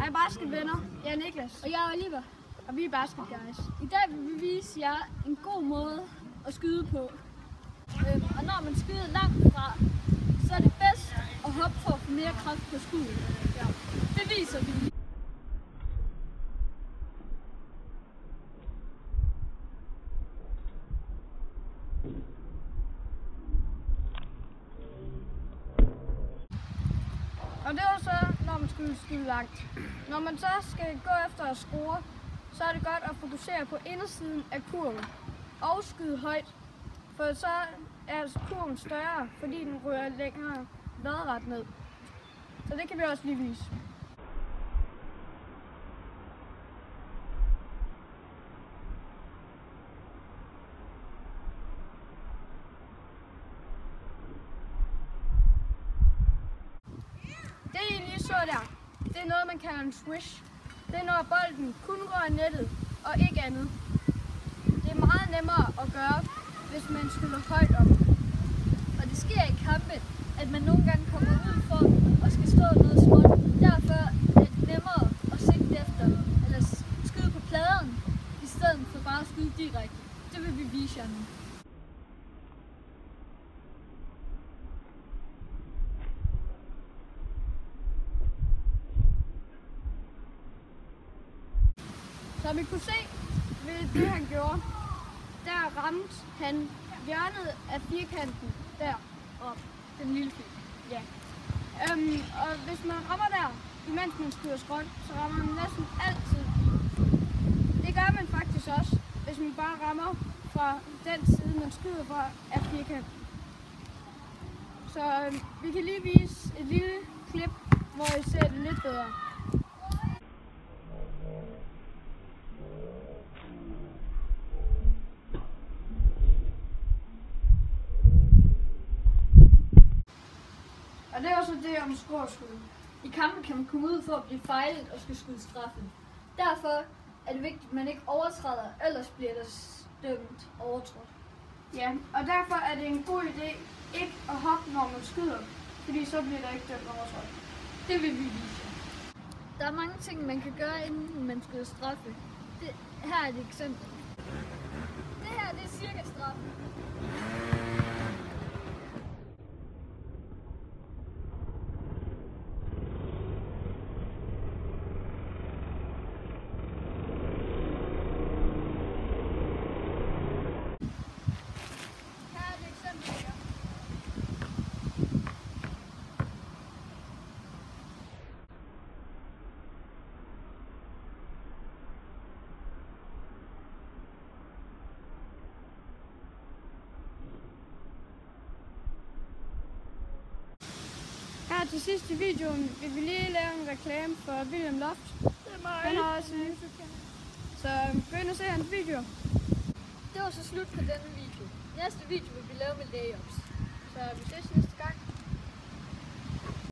Hej basketvenner, jeg er Niklas. Og jeg er Oliver. Og vi er Basket Guys. I dag vil vi vise jer en god måde at skyde på. Og når man skyder langt fra, så er det bedst at hoppe for at få mere kraft på skuddet. Ja. Det viser vi. Og det var så, når man skulle skyde langt. Når man så skal gå efter at score, så er det godt at fokusere på indersiden af kurven og skyde højt. For så er kurven større, fordi den rører længere lodret ned. Så det kan vi også lige vise. Det I lige så der, det er noget man kalder en swish. Det er når bolden kun rører nettet og ikke andet. Det er meget nemmere at gøre, hvis man skyder højt op. Og det sker i kampe, at man nogle gange kommer ud for og skal stå noget småt. Derfor er det nemmere at sigte efter, eller skyde på pladen, i stedet for bare at skyde direkte. Det vil vi vise jer nu. Som I kunne se ved det han gjorde, der ramte han hjørnet af firkanten deroppe, den lille fil. Ja. Og hvis man rammer der, imens man skyder skråt, så rammer man næsten altid. Det gør man faktisk også, hvis man bare rammer fra den side, man skyder fra af firkanten. Så vi kan lige vise et lille klip, hvor I ser det lidt bedre. Og det er også det om scoreskud. I kampen kan man komme ud for at blive fejlet og skal skyde straffen. Derfor er det vigtigt, at man ikke overtræder, ellers bliver der dømt overtrådt. Ja, og derfor er det en god idé ikke at hoppe, når man skyder, fordi så bliver der ikke dømt overtrådt. Det vil vi vise. Der er mange ting, man kan gøre, inden man skyder straffe. Her er et eksempel. Det her det er cirka straffe. Her til sidst i videoen vil vi lige lave en reklame for William Loft. Det er mig. Han har også så gå ind og se hans video. Det var så slut på denne video. Næste video vil vi lave med layups. Så vi ses næste gang.